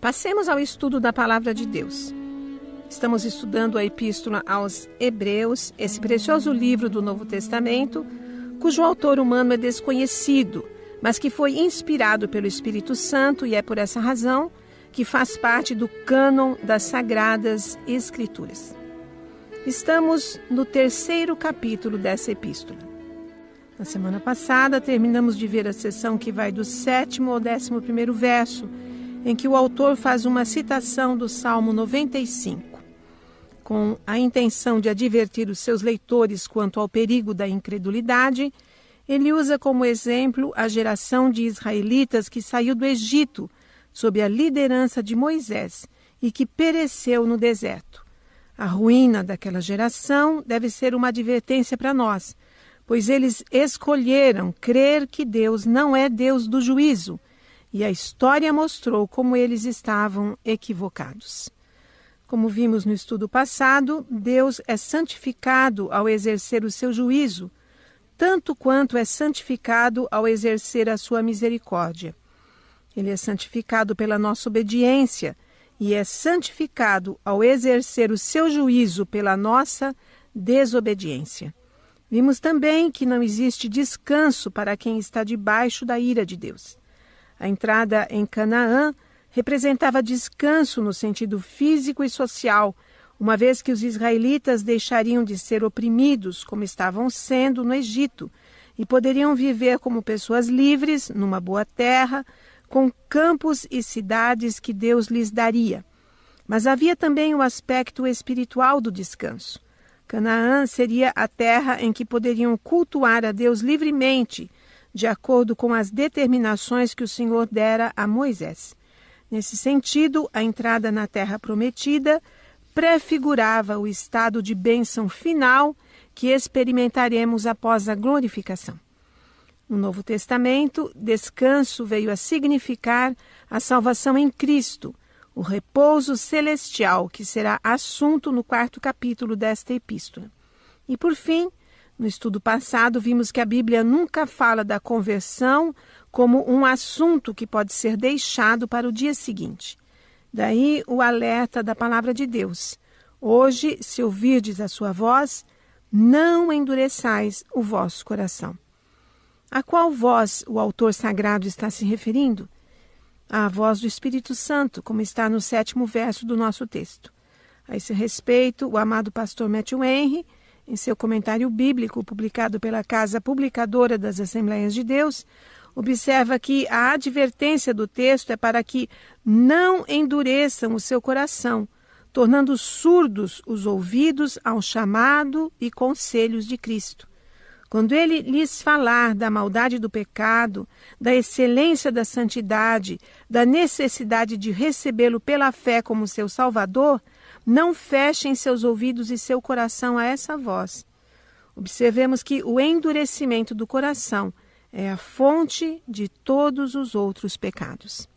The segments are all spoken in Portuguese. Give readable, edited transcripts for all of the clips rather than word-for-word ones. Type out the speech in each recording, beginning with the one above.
Passemos ao estudo da Palavra de Deus. Estamos estudando a Epístola aos Hebreus, esse precioso livro do Novo Testamento, cujo autor humano é desconhecido, mas que foi inspirado pelo Espírito Santo e é por essa razão que faz parte do cânon das Sagradas Escrituras. Estamos no 3º capítulo dessa epístola. Na semana passada, terminamos de ver a seção que vai do 7º ao 11º verso, em que o autor faz uma citação do Salmo 95, com a intenção de advertir os seus leitores quanto ao perigo da incredulidade. Ele usa como exemplo a geração de israelitas que saiu do Egito sob a liderança de Moisés e que pereceu no deserto. A ruína daquela geração deve ser uma advertência para nós, pois eles escolheram crer que Deus não é Deus do juízo, e a história mostrou como eles estavam equivocados. Como vimos no estudo passado, Deus é santificado ao exercer o seu juízo, tanto quanto é santificado ao exercer a sua misericórdia. Ele é santificado pela nossa obediência e é santificado ao exercer o seu juízo pela nossa desobediência. Vimos também que não existe descanso para quem está debaixo da ira de Deus. A entrada em Canaã representava descanso no sentido físico e social, uma vez que os israelitas deixariam de ser oprimidos como estavam sendo no Egito e poderiam viver como pessoas livres, numa boa terra, com campos e cidades que Deus lhes daria. Mas havia também o aspecto espiritual do descanso. Canaã seria a terra em que poderiam cultuar a Deus livremente, de acordo com as determinações que o Senhor dera a Moisés. Nesse sentido, a entrada na terra prometida prefigurava o estado de bênção final que experimentaremos após a glorificação. No Novo Testamento, descanso veio a significar a salvação em Cristo, o repouso celestial, que será assunto no 4º capítulo desta epístola. E, por fim, no estudo passado, vimos que a Bíblia nunca fala da conversão como um assunto que pode ser deixado para o dia seguinte. Daí o alerta da palavra de Deus. Hoje, se ouvirdes a sua voz, não endureçais o vosso coração. A qual voz o autor sagrado está se referindo? À voz do Espírito Santo, como está no 7º verso do nosso texto. A esse respeito, o amado pastor Matthew Henry, em seu comentário bíblico publicado pela Casa Publicadora das Assembleias de Deus, observa que a advertência do texto é para que não endureçam o seu coração, tornando surdos os ouvidos ao chamado e conselhos de Cristo. Quando ele lhes falar da maldade do pecado, da excelência da santidade, da necessidade de recebê-lo pela fé como seu Salvador, não fechem seus ouvidos e seu coração a essa voz. Observemos que o endurecimento do coração é a fonte de todos os outros pecados.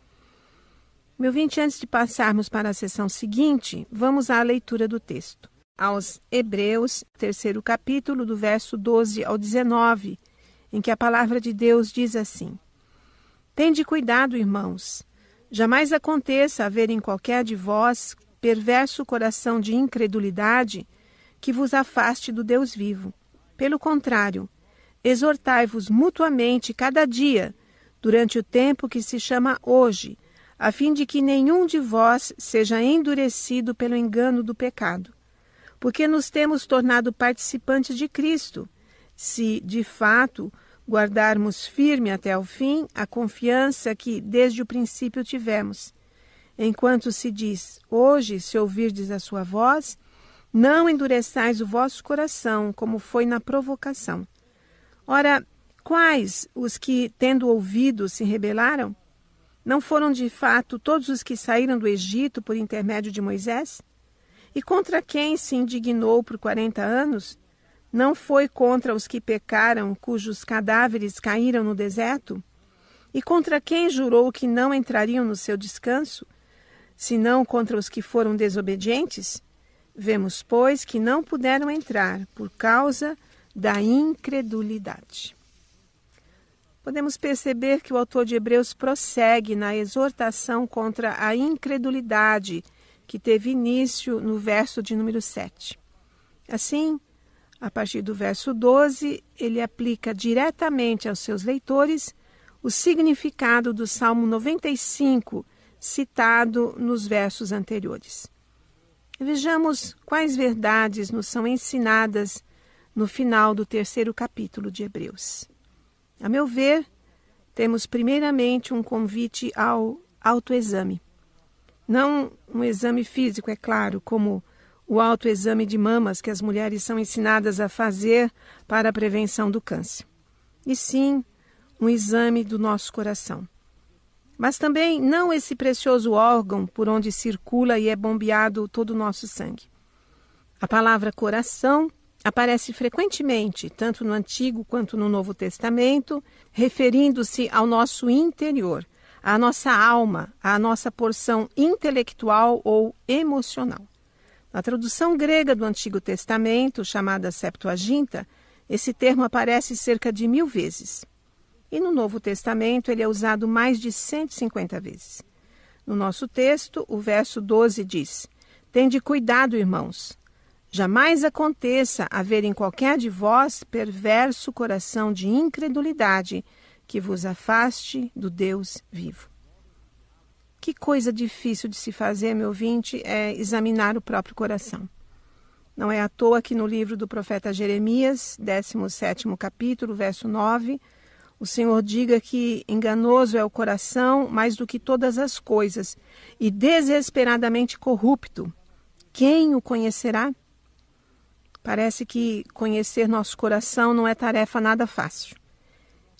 Meu ouvinte, antes de passarmos para a sessão seguinte, vamos à leitura do texto. Aos Hebreus, 3º capítulo, do verso 12 ao 19, em que a palavra de Deus diz assim: Tende cuidado, irmãos, jamais aconteça haver em qualquer de vós perverso coração de incredulidade que vos afaste do Deus vivo. Pelo contrário, exortai-vos mutuamente cada dia, durante o tempo que se chama hoje, a fim de que nenhum de vós seja endurecido pelo engano do pecado. Porque nos temos tornado participantes de Cristo, se, de fato, guardarmos firme até o fim a confiança que desde o princípio tivemos. Enquanto se diz, hoje, se ouvirdes a sua voz, não endureçais o vosso coração, como foi na provocação. Ora, quais os que, tendo ouvido, se rebelaram? Não foram de fato todos os que saíram do Egito por intermédio de Moisés? E contra quem se indignou por 40 anos? Não foi contra os que pecaram, cujos cadáveres caíram no deserto? E contra quem jurou que não entrariam no seu descanso, senão contra os que foram desobedientes? Vemos, pois, que não puderam entrar por causa da incredulidade. podemos perceber que o autor de Hebreus prossegue na exortação contra a incredulidade que teve início no verso de número 7. Assim, a partir do verso 12, ele aplica diretamente aos seus leitores o significado do Salmo 95, citado nos versos anteriores. Vejamos quais verdades nos são ensinadas no final do 3º capítulo de Hebreus. A meu ver, temos primeiramente um convite ao autoexame. Não um exame físico, é claro, como o autoexame de mamas que as mulheres são ensinadas a fazer para a prevenção do câncer. E sim, um exame do nosso coração. Mas também não esse precioso órgão por onde circula e é bombeado todo o nosso sangue. A palavra coração aparece frequentemente, tanto no Antigo quanto no Novo Testamento, referindo-se ao nosso interior, à nossa alma, à nossa porção intelectual ou emocional. Na tradução grega do Antigo Testamento, chamada Septuaginta, esse termo aparece cerca de 1000 vezes. E no Novo Testamento ele é usado mais de 150 vezes. No nosso texto, o verso 12 diz: "Tende cuidado, irmãos. Jamais aconteça haver em qualquer de vós perverso coração de incredulidade que vos afaste do Deus vivo." Que coisa difícil de se fazer, meu ouvinte, é examinar o próprio coração. Não é à toa que no livro do profeta Jeremias, 17º capítulo, verso 9, o Senhor diga que enganoso é o coração mais do que todas as coisas e desesperadamente corrupto. Quem o conhecerá? Parece que conhecer nosso coração não é tarefa nada fácil.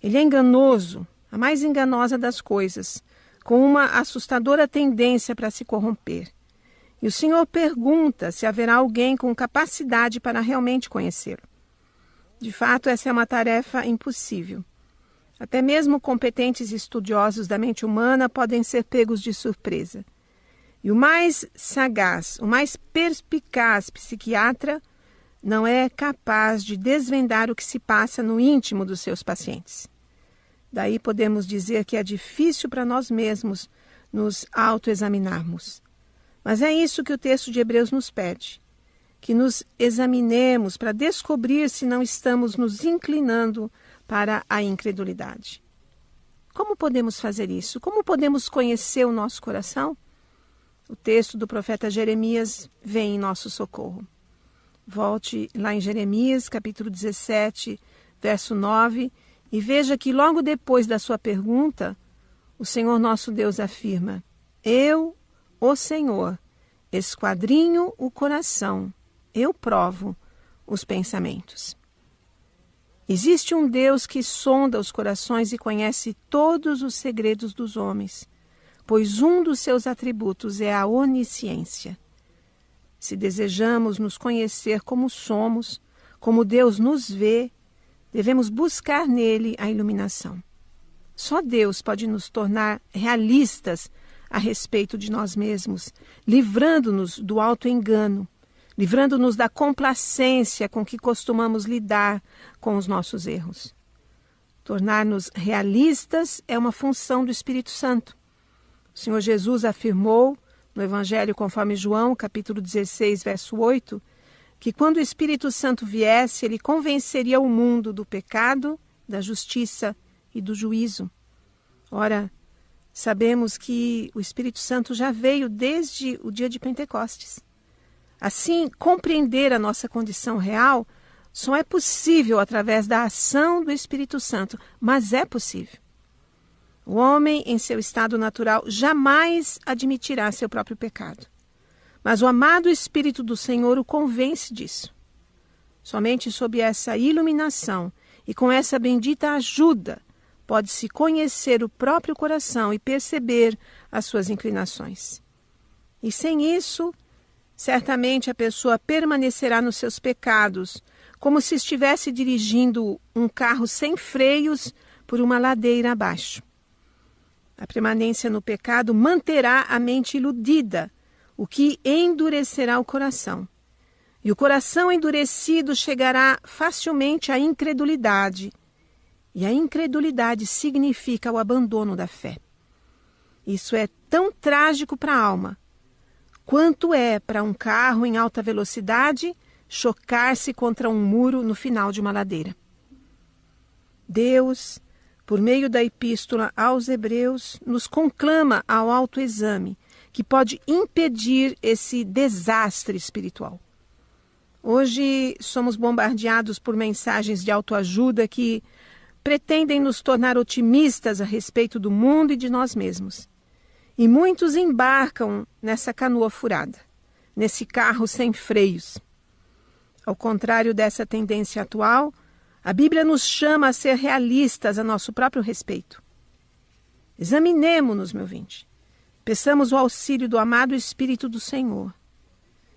Ele é enganoso, a mais enganosa das coisas, com uma assustadora tendência para se corromper. E o Senhor pergunta se haverá alguém com capacidade para realmente conhecê-lo. De fato, essa é uma tarefa impossível. Até mesmo competentes estudiosos da mente humana podem ser pegos de surpresa. E o mais sagaz, o mais perspicaz psiquiatra não é capaz de desvendar o que se passa no íntimo dos seus pacientes. Daí podemos dizer que é difícil para nós mesmos nos autoexaminarmos. Mas é isso que o texto de Hebreus nos pede, que nos examinemos para descobrir se não estamos nos inclinando para a incredulidade. Como podemos fazer isso? Como podemos conhecer o nosso coração? O texto do profeta Jeremias vem em nosso socorro. Volte lá em Jeremias, capítulo 17, verso 9, e veja que logo depois da sua pergunta, o Senhor nosso Deus afirma: "Eu, o Senhor, esquadrinho o coração, eu provo os pensamentos." Existe um Deus que sonda os corações e conhece todos os segredos dos homens, pois um dos seus atributos é a onisciência. Se desejamos nos conhecer como somos, como Deus nos vê, devemos buscar nele a iluminação. Só Deus pode nos tornar realistas a respeito de nós mesmos, livrando-nos do autoengano, livrando-nos da complacência com que costumamos lidar com os nossos erros. Tornar-nos realistas é uma função do Espírito Santo. O Senhor Jesus afirmou, no Evangelho conforme João, capítulo 16, verso 8, que quando o Espírito Santo viesse, ele convenceria o mundo do pecado, da justiça e do juízo. Ora, sabemos que o Espírito Santo já veio desde o dia de Pentecostes. Assim, compreender a nossa condição real só é possível através da ação do Espírito Santo, mas é possível. O homem, em seu estado natural, jamais admitirá seu próprio pecado. Mas o amado Espírito do Senhor o convence disso. Somente sob essa iluminação e com essa bendita ajuda pode-se conhecer o próprio coração e perceber as suas inclinações. E sem isso, certamente a pessoa permanecerá nos seus pecados, como se estivesse dirigindo um carro sem freios por uma ladeira abaixo. A permanência no pecado manterá a mente iludida, o que endurecerá o coração. E o coração endurecido chegará facilmente à incredulidade. E a incredulidade significa o abandono da fé. Isso é tão trágico para a alma, quanto é para um carro em alta velocidade chocar-se contra um muro no final de uma ladeira. Deus, por meio da Epístola aos Hebreus, nos conclama ao autoexame, que pode impedir esse desastre espiritual. Hoje somos bombardeados por mensagens de autoajuda que pretendem nos tornar otimistas a respeito do mundo e de nós mesmos. E muitos embarcam nessa canoa furada, nesse carro sem freios. Ao contrário dessa tendência atual, a Bíblia nos chama a ser realistas a nosso próprio respeito. Examinemo-nos, meu ouvinte. Peçamos o auxílio do amado Espírito do Senhor.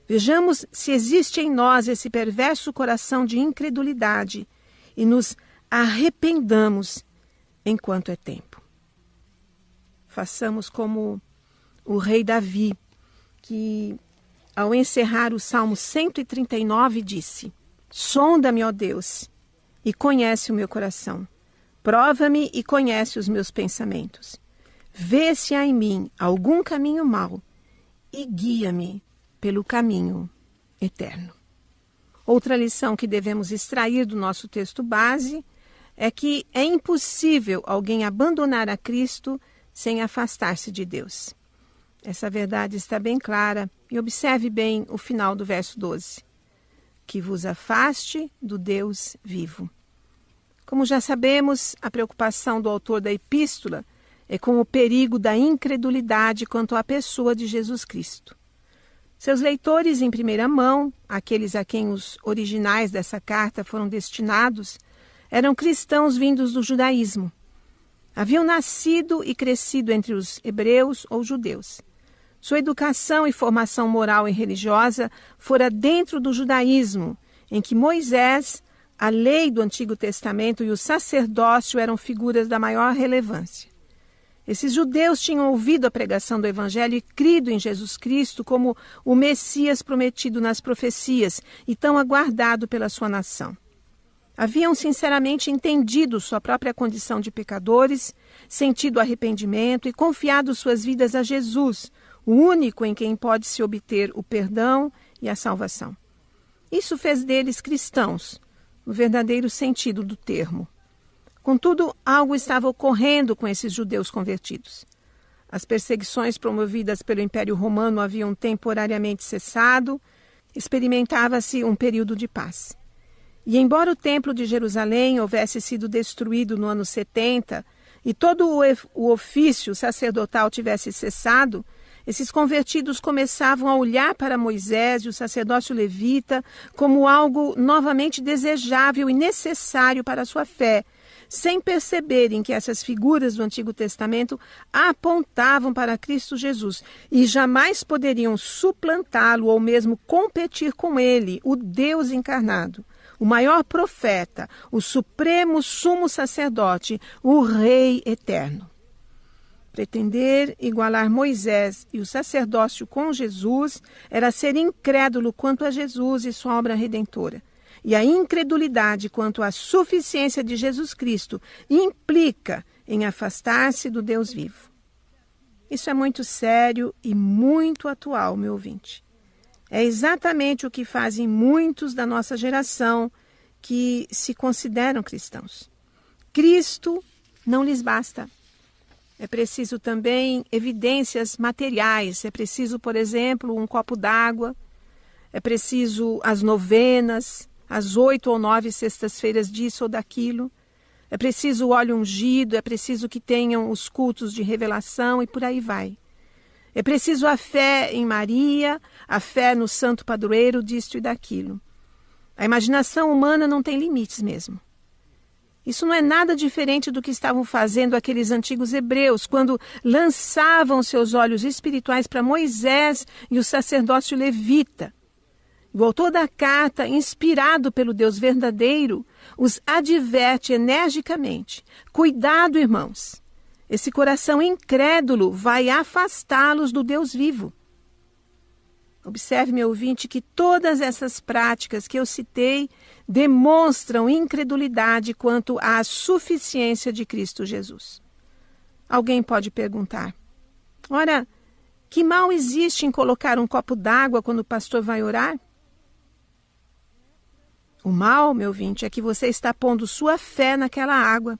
Vejamos se existe em nós esse perverso coração de incredulidade e nos arrependamos enquanto é tempo. Façamos como o rei Davi, que, ao encerrar o Salmo 139, disse: Sonda-me, ó Deus, e conhece o meu coração. Prova-me e conhece os meus pensamentos. Vê se há em mim algum caminho mau e guia-me pelo caminho eterno. Outra lição que devemos extrair do nosso texto base é que é impossível alguém abandonar a Cristo sem afastar-se de Deus. Essa verdade está bem clara e observe bem o final do verso 12. Que vos afaste do Deus vivo. Como já sabemos, a preocupação do autor da epístola é com o perigo da incredulidade quanto à pessoa de Jesus Cristo. Seus leitores em primeira mão, aqueles a quem os originais dessa carta foram destinados, eram cristãos vindos do judaísmo. Haviam nascido e crescido entre os hebreus ou judeus. Sua educação e formação moral e religiosa fora dentro do judaísmo, em que Moisés, a lei do Antigo Testamento e o sacerdócio eram figuras da maior relevância. Esses judeus tinham ouvido a pregação do Evangelho e crido em Jesus Cristo como o Messias prometido nas profecias e tão aguardado pela sua nação. Haviam sinceramente entendido sua própria condição de pecadores, sentido arrependimento e confiado suas vidas a Jesus, o único em quem pode-se obter o perdão e a salvação. Isso fez deles cristãos, no verdadeiro sentido do termo. Contudo, algo estava ocorrendo com esses judeus convertidos. As perseguições promovidas pelo Império Romano haviam temporariamente cessado, experimentava-se um período de paz. E embora o Templo de Jerusalém houvesse sido destruído no ano 70 e todo o ofício sacerdotal tivesse cessado, esses convertidos começavam a olhar para Moisés e o sacerdócio levita como algo novamente desejável e necessário para a sua fé, sem perceberem que essas figuras do Antigo Testamento apontavam para Cristo Jesus e jamais poderiam suplantá-lo ou mesmo competir com ele, o Deus encarnado, o maior profeta, o supremo sumo sacerdote, o Rei eterno. Pretender igualar Moisés e o sacerdócio com Jesus era ser incrédulo quanto a Jesus e sua obra redentora. E a incredulidade quanto à suficiência de Jesus Cristo implica em afastar-se do Deus vivo. Isso é muito sério e muito atual, meu ouvinte. É exatamente o que fazem muitos da nossa geração que se consideram cristãos. Cristo não lhes basta. É preciso também evidências materiais. É preciso, por exemplo, um copo d'água. É preciso as novenas, as 8 ou 9 sextas-feiras disso ou daquilo. É preciso o óleo ungido, é preciso que tenham os cultos de revelação e por aí vai. É preciso a fé em Maria, a fé no santo padroeiro disto e daquilo. A imaginação humana não tem limites mesmo. Isso não é nada diferente do que estavam fazendo aqueles antigos hebreus, quando lançavam seus olhos espirituais para Moisés e o sacerdócio levita. O autor da carta, inspirado pelo Deus verdadeiro, os adverte energicamente. Cuidado, irmãos. Esse coração incrédulo vai afastá-los do Deus vivo. Observe, meu ouvinte, que todas essas práticas que eu citei demonstram incredulidade quanto à suficiência de Cristo Jesus. Alguém pode perguntar: ora, que mal existe em colocar um copo d'água quando o pastor vai orar? O mal, meu ouvinte, é que você está pondo sua fé naquela água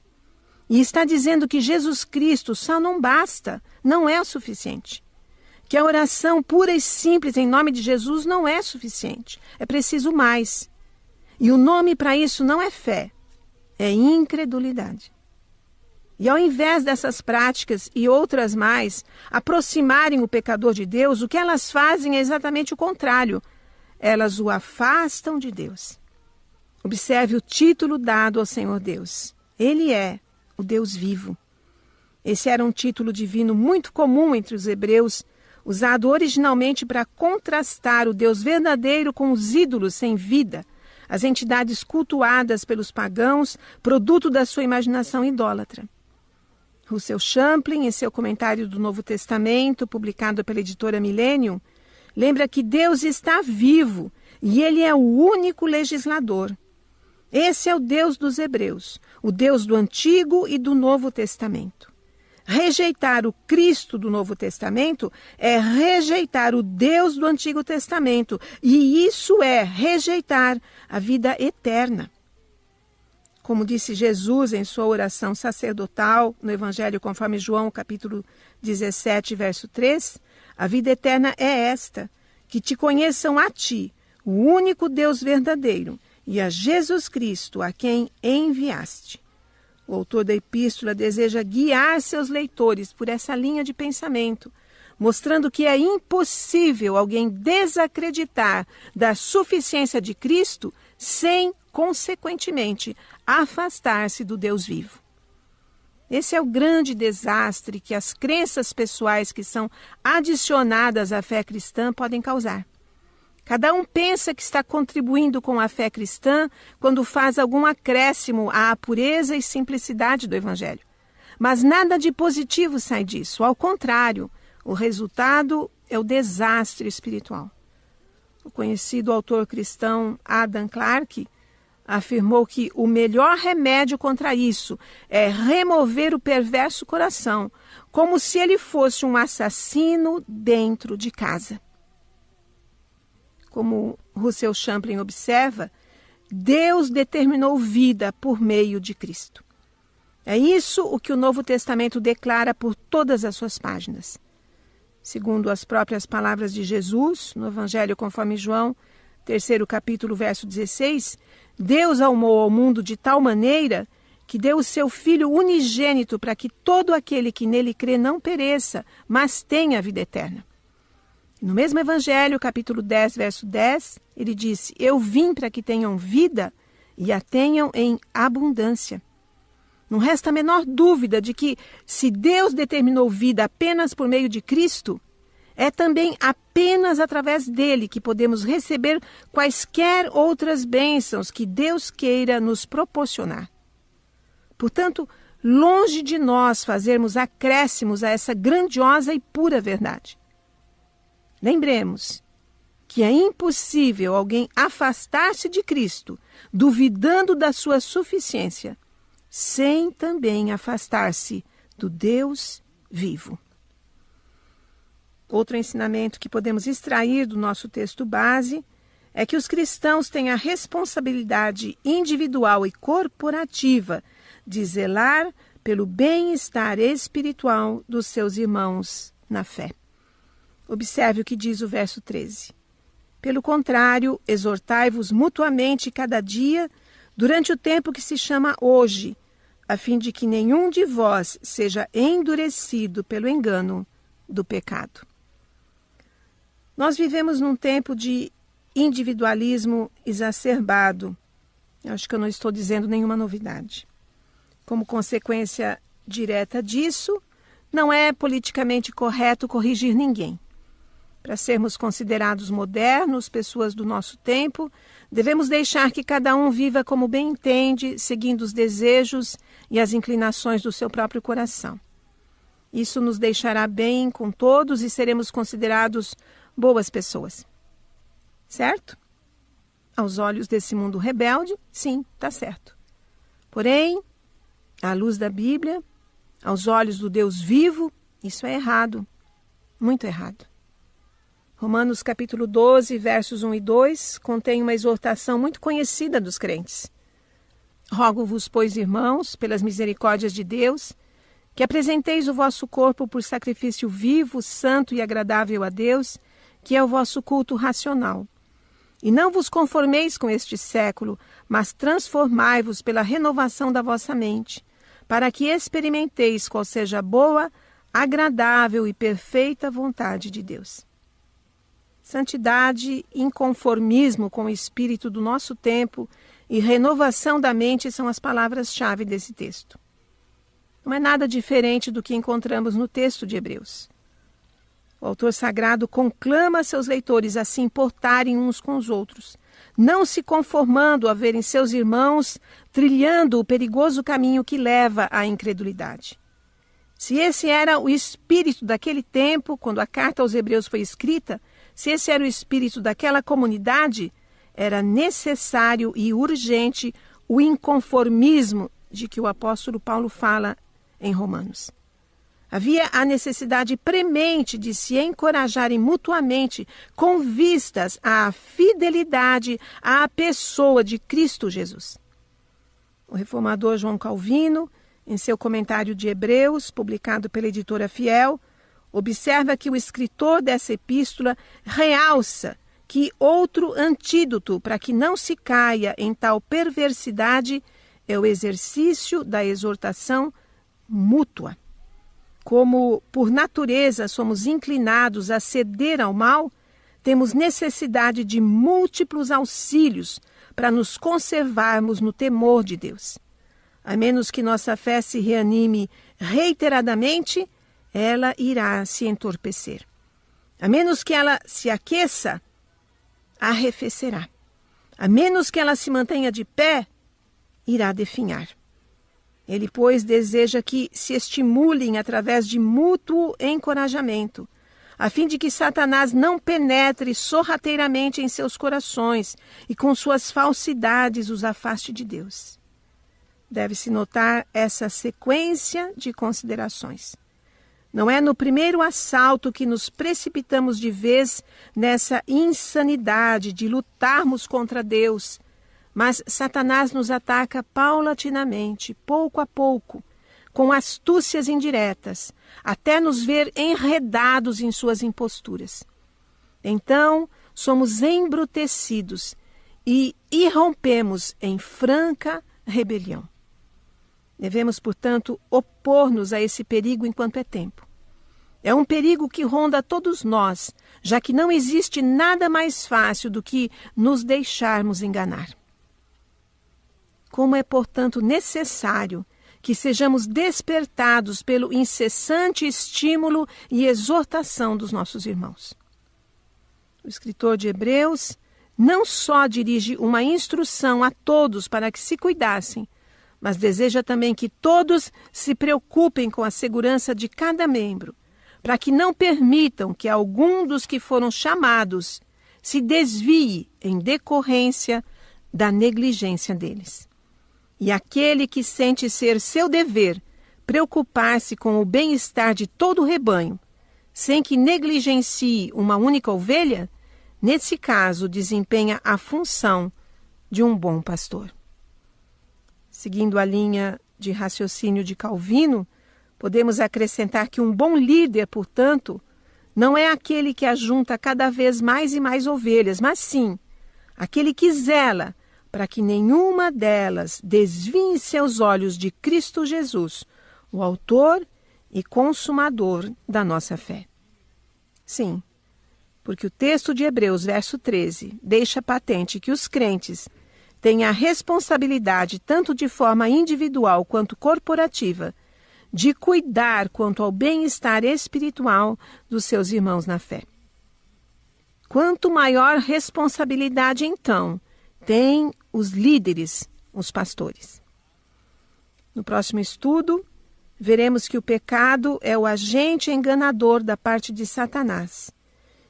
e está dizendo que Jesus Cristo só não basta, não é o suficiente. Que a oração pura e simples em nome de Jesus não é suficiente. É preciso mais. E o nome para isso não é fé, é incredulidade. E ao invés dessas práticas e outras mais aproximarem o pecador de Deus, o que elas fazem é exatamente o contrário. Elas o afastam de Deus. Observe o título dado ao Senhor Deus. Ele é o Deus vivo. Esse era um título divino muito comum entre os hebreus, usado originalmente para contrastar o Deus verdadeiro com os ídolos sem vida, as entidades cultuadas pelos pagãos, produto da sua imaginação idólatra. Russell Champlin, em seu comentário do Novo Testamento, publicado pela editora Millennium, lembra que Deus está vivo e Ele é o único legislador. Esse é o Deus dos hebreus, o Deus do Antigo e do Novo Testamento. Rejeitar o Cristo do Novo Testamento é rejeitar o Deus do Antigo Testamento, e isso é rejeitar a vida eterna. Como disse Jesus em sua oração sacerdotal, no Evangelho conforme João, capítulo 17, verso 3, a vida eterna é esta, que te conheçam a ti, o único Deus verdadeiro, e a Jesus Cristo, a quem enviaste. O autor da epístola deseja guiar seus leitores por essa linha de pensamento, mostrando que é impossível alguém desacreditar da suficiência de Cristo sem, consequentemente, afastar-se do Deus vivo. Esse é o grande desastre que as crenças pessoais que são adicionadas à fé cristã podem causar. Cada um pensa que está contribuindo com a fé cristã quando faz algum acréscimo à pureza e simplicidade do Evangelho. Mas nada de positivo sai disso. Ao contrário, o resultado é o desastre espiritual. O conhecido autor cristão Adam Clarke afirmou que o melhor remédio contra isso é remover o perverso coração, como se ele fosse um assassino dentro de casa. Como Russell Champlin observa, Deus determinou vida por meio de Cristo. É isso o que o Novo Testamento declara por todas as suas páginas. Segundo as próprias palavras de Jesus, no Evangelho conforme João, 3º capítulo, verso 16, Deus amou ao mundo de tal maneira que deu o seu Filho unigênito para que todo aquele que nele crê não pereça, mas tenha a vida eterna. No mesmo Evangelho, capítulo 10, verso 10, ele disse: eu vim para que tenham vida e a tenham em abundância. Não resta a menor dúvida de que, se Deus determinou vida apenas por meio de Cristo, é também apenas através dele que podemos receber quaisquer outras bênçãos que Deus queira nos proporcionar. Portanto, longe de nós fazermos acréscimos a essa grandiosa e pura verdade. Lembremos que é impossível alguém afastar-se de Cristo, duvidando da sua suficiência, sem também afastar-se do Deus vivo. Outro ensinamento que podemos extrair do nosso texto base é que os cristãos têm a responsabilidade individual e corporativa de zelar pelo bem-estar espiritual dos seus irmãos na fé. Observe o que diz o verso 13. Pelo contrário, exortai-vos mutuamente cada dia, durante o tempo que se chama hoje, a fim de que nenhum de vós seja endurecido pelo engano do pecado. Nós vivemos num tempo de individualismo exacerbado. Acho que eu não estou dizendo nenhuma novidade. Como consequência direta disso, não é politicamente correto corrigir ninguém. Para sermos considerados modernos, pessoas do nosso tempo, devemos deixar que cada um viva como bem entende, seguindo os desejos e as inclinações do seu próprio coração. Isso nos deixará bem com todos e seremos considerados boas pessoas. certo? Aos olhos desse mundo rebelde, sim, está certo. Porém, à luz da Bíblia, aos olhos do Deus vivo, isso é errado, muito errado. Romanos capítulo 12, versos 1 e 2, contém uma exortação muito conhecida dos crentes. Rogo-vos, pois, irmãos, pelas misericórdias de Deus, que apresenteis o vosso corpo por sacrifício vivo, santo e agradável a Deus, que é o vosso culto racional. E não vos conformeis com este século, mas transformai-vos pela renovação da vossa mente, para que experimenteis qual seja a boa, agradável e perfeita vontade de Deus. Santidade, inconformismo com o espírito do nosso tempo e renovação da mente são as palavras-chave desse texto. Não é nada diferente do que encontramos no texto de Hebreus. O autor sagrado conclama seus leitores a se importarem uns com os outros, não se conformando a verem seus irmãos trilhando o perigoso caminho que leva à incredulidade. Se esse era o espírito daquele tempo, quando a carta aos Hebreus foi escrita, se esse era o espírito daquela comunidade, era necessário e urgente o inconformismo de que o apóstolo Paulo fala em Romanos. Havia a necessidade premente de se encorajarem mutuamente com vistas à fidelidade à pessoa de Cristo Jesus. O reformador João Calvino, em seu comentário de Hebreus, publicado pela editora Fiel, observa que o escritor dessa epístola realça que outro antídoto para que não se caia em tal perversidade é o exercício da exortação mútua. Como, por natureza, somos inclinados a ceder ao mal, temos necessidade de múltiplos auxílios para nos conservarmos no temor de Deus. A menos que nossa fé se reanime reiteradamente, ela irá se entorpecer. A menos que ela se aqueça, arrefecerá. A menos que ela se mantenha de pé, irá definhar. Ele, pois, deseja que se estimulem através de mútuo encorajamento, a fim de que Satanás não penetre sorrateiramente em seus corações e com suas falsidades os afaste de Deus. Deve-se notar essa sequência de considerações. Não é no primeiro assalto que nos precipitamos de vez nessa insanidade de lutarmos contra Deus, mas Satanás nos ataca paulatinamente, pouco a pouco, com astúcias indiretas, até nos ver enredados em suas imposturas. Então, somos embrutecidos e irrompemos em franca rebelião. Devemos, portanto, opor-nos a esse perigo enquanto é tempo. É um perigo que ronda todos nós, já que não existe nada mais fácil do que nos deixarmos enganar. Como é, portanto, necessário que sejamos despertados pelo incessante estímulo e exortação dos nossos irmãos. O escritor de Hebreus não só dirige uma instrução a todos para que se cuidassem, mas deseja também que todos se preocupem com a segurança de cada membro, para que não permitam que algum dos que foram chamados se desvie em decorrência da negligência deles. E aquele que sente ser seu dever preocupar-se com o bem-estar de todo o rebanho, sem que negligencie uma única ovelha, nesse caso desempenha a função de um bom pastor. Seguindo a linha de raciocínio de Calvino, podemos acrescentar que um bom líder, portanto, não é aquele que ajunta cada vez mais e mais ovelhas, mas sim aquele que zela para que nenhuma delas desvie seus olhos de Cristo Jesus, o autor e consumador da nossa fé. Sim, porque o texto de Hebreus, verso 13, deixa patente que os crentes têm a responsabilidade, tanto de forma individual quanto corporativa, de cuidar quanto ao bem-estar espiritual dos seus irmãos na fé. Quanto maior responsabilidade, então, têm os líderes, os pastores. No próximo estudo, veremos que o pecado é o agente enganador da parte de Satanás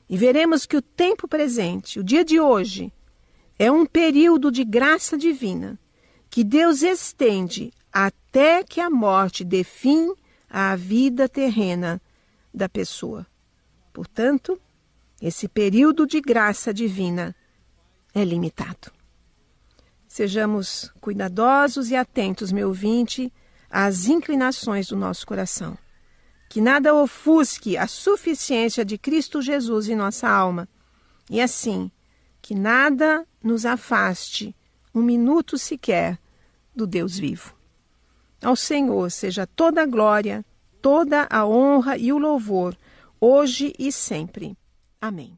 E veremos que o tempo presente, o dia de hoje, é um período de graça divina, que Deus estende até que a morte dê fim à vida terrena da pessoa. Portanto, esse período de graça divina é limitado. Sejamos cuidadosos e atentos, meu ouvinte, às inclinações do nosso coração. Que nada ofusque a suficiência de Cristo Jesus em nossa alma. E assim, que nada nos afaste um minuto sequer do Deus vivo. Ao Senhor seja toda a glória, toda a honra e o louvor, hoje e sempre. Amém.